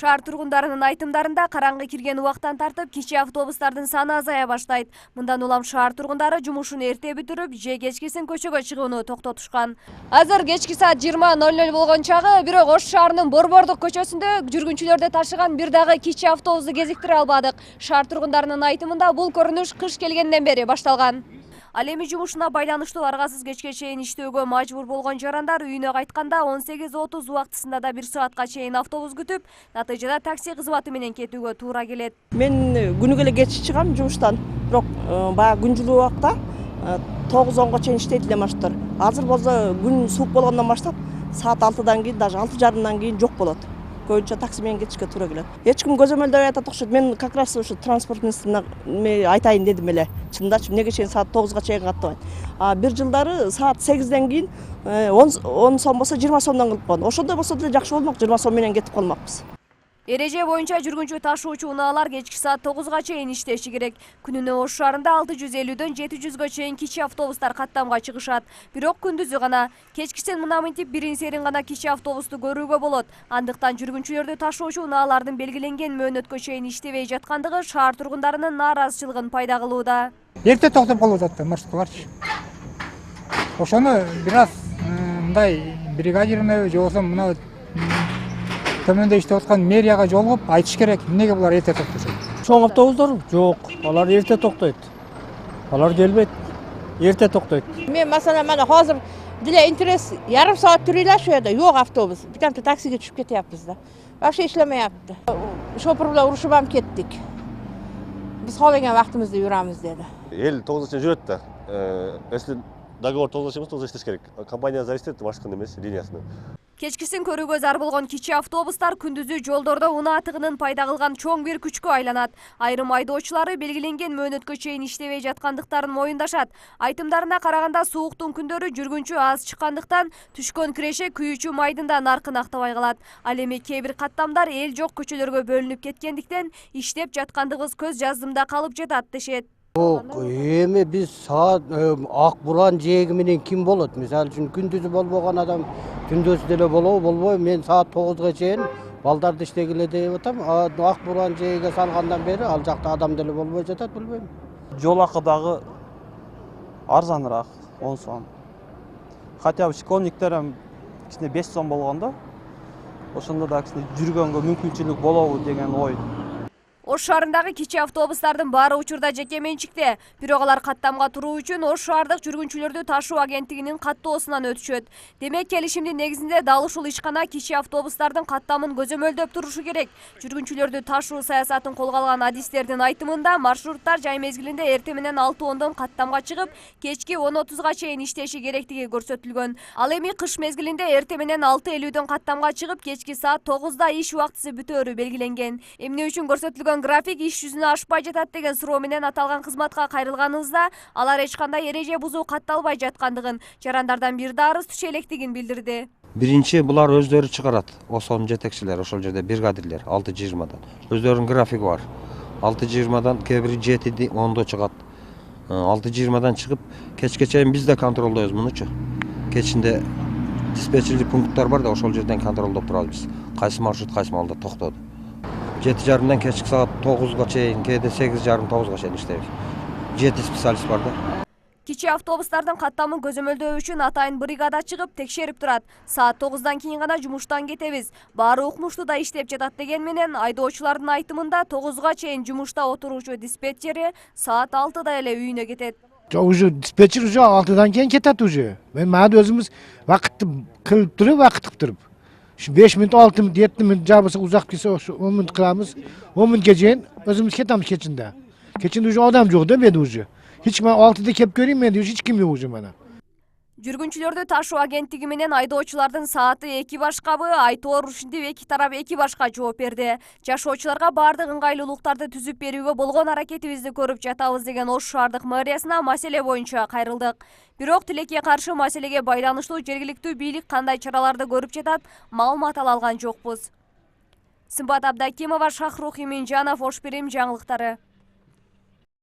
Шаар тургундарынын айтымдарында караңгы кирген убактан тартып кичи автобустардын саны азая баштайт. Мындан улам шаар тургундары жумушун эрте бүтүрүп, же кечкисин көчөгө чыгууну токтотушкан. Азыр кечки саат 20:00 болгон чагы, бирок Ош шаарынын Борбордук көчөсүндө жүргүнчүлөрдү ташыган бир дагы кичи автобусту кезиктире албадык. Шаар тургундарынын айтымында бул көрүнүш кыш келгенден бери башталган. Ал эми жумушуна байланыштуу аргасыз кечке чейин иштөөгө мажбур болгон жарандар үйүнө кайтканда 18:30 убактысында да 1 саатка чейин автобус күтүп, натыйжада такси кызматы менен кетүүгө туура келет. Мен күнүгө эле кеч чыгам жумуштан. Бирок баягы күн жылуу убакта 9-10га чейин иштейт эле маршруттар. Азыр болсо күн суук болгондон баштап саат 6-дан кийин, даже 6:30-дан кийин жок болот. Көбүнчө такси менен кетишке туура келет. Эч ким көзөмөлдөй атат окшойт. Мен как раз ушу транспорт министрине айтайын дедим эле. Чындачы эмнеге чейин саат 9-га чейин каттабайт. Бир жылдары саат 8-ден кийин 10 сом болсо 20 сомдон кылып койгон. Ошондой болсо деле жакшы болмок, 20 сом менен кетип калмакпыз. Эреже боюнча жүргүнчү ташуучу унаалар кечки саат 9-га чейин иштеши керек. Күнүнө Ош шаарында 650-дөн 700-гө чейин кичи автобустар каттамга чыгышат. Бирок күндүзү гана, кечкисин мына мынтип бирин серин гана кичи автобусту көрүүгө болот. Андыктан жүргүнчүлөрдү ташуучу унаалардын белгиленген мөөнөткө чейин иштебей жаткандыгы шаар тургундарынын нааразычылыгын пайда кылууда. Эрте токтоп калып атат маршруткаларчы. Ошону бир аз мындай бригадирный же болбосо мына төмөндө иштеп аткан мэрияга жолугуп айтыш керек, эмнеге булар эрте токтошот. Чоң автобустар жок, алар эрте токтойт. Алар келбейт, эрте токтойт. Мен масалан мана азыр деле интерес ярым саат турайлар шу жерде, жок автобус. Битамда таксиге түшүп кетяппыз да. Вообще иштемейапты. Шопур биlan урушуп ам кеттик. Биз каалаган вактыбызда жүрөбүз деди. Эл 9-ча жүрөт да. Если договор 9-ча эмес, 9-ча иштеш керек. Компания зависит этет башкы эмес линиясынан. Кечкисин көрүүгө зар болгон кичи автобустар күндүзү жолдордо унаа тыгынын пайда кылган чоң бир күчкө айланат. Айрым айдоочулары белгиленген мөөнөткө чейин иштебей жаткандыктарын моюндашат. Айтымдарына караганда сууктун күндөрү жүргүнчү аз чыккандыктан түшкөн киреше күйүүчү майдын да наркын актабай калат. Ал эми кээ бир каттамдар эл жок көчөлөргө бөлүнүп кеткендиктен иштеп жаткандыгыбыз көз жаздымда калып жатат дешет. Жок, эми биз саат ак буран жээги менен ким болот? Мисалы үчүн күндүзү болбогон адам түндөсү деле болобу, болбойбу? Мен саат 9-га чейин балдарды иштегиле деп атам. Ак буран жээге салгандан бери ал жакта адам деле болбой жатат, билбейм. Жол акы дагы арзаныраак, 10 сом. Хотя бы школьниктер кичине 5 сом болгондо, ошондо да кичине жүргөнгө мүмкүнчүлүк болобу деген ой. Ош шаарындагы кичи автобустардын баары учурда жеке менчикте. Бирок алар каттамга туруу үчүн Ош шаардык жүргүнчүлөрдү ташуу агенттигинин каттоосунан өтүшөт. Демек келишимдин негизинде дал ушул ишкана кичи автобустардын каттамын көзөмөлдөп турушу керек. Жүргүнчүлөрдү ташуу саясатын колго алган адистердин айтымында маршруттар жай мезгилинде эртең менен 6:10 каттамга чыгып, кечки 10:30 чейин иштеши керектиги көрсөтүлгөн. Ал эми кыш мезгилинде эртең менен 6:50 каттамга чыгып, кечки саат 9-да иш убактысы бүтөөрү белгиленген. Эмне үчүн көрсөтүлгөн график иш жүзүнө ашпай жатат деген суроо менен аталган кызматка кайрылганыбызда, алар эч кандай эреже бузуу катталбай жаткандыгын, жарандардан бир да арыз түшө электигин билдирди. Биринчи булар өздөрү чыгарат. ОСОнун жетекчилери ошол жерде бригадирлер 6:20-дан. Өздөрүнүн графиги бар. 6:20-дан кээ бири 7:10 чыгат. 6:20-дан чыгып, кечке чейин биз да контролдойбуз мунучу. Кечинде диспетчерлик пункттар бар да, ошол жерден контролдоп турабыз. Кайсы маршрут кайсы маалда токтоду. 7:30-дан кечки саат 9-га чейин, кээде 8:30-9-га чейин иштейбиз. 7 специалист бар да. Кичи автобустардын каттамын көзөмөлдөө үчүн атайын бригада чыгып текшерип турат. Саат 9-дан кийин гана жумуштан кетебиз. Баары укмуштуу да иштеп жатат деген менен айдоочулардын айтымында 9-га чейин жумушта отуруучу диспетчери саат 6-да эле үйүнө кетет. Уже диспетчер уже 6-дан кийин кетет уже. Мен мага өзүбүз вакытты кылып туруп, вакыт кылып туруп. 5 минут, 6 минут, 7 минут жабылса узак келсе 10 минут кыламыз. 10 минутка чейин өзүбүз кетебиз кечинде. Кечинде уже адам жок да менде уже. Hiç ben 6'da kep göreyim mi diyor, hiç kim yok hocam bana. Жүргүнчүлөрдү ташуу агенттиги менен айдоочулардын сааты 2 башкабы, айтоор ушинтип эки тарап 2 башка жооп берди. Жашоочуларга баардык ыңгайлуулуктарды түзүп берүүгө болгон аракетибизди көрүп жатабыз деген Ош шаардык мэриясына маселе боюнча кайрылдык. Бирок тилекке каршы маселеге байланыштуу жергиликтүү бийлик кандай чараларды көрүп жатат, маалымат ала алган жокпуз. Сымбат Абдакимова, Шахрух Иминжанов, Ош Бирим жаңылыктары.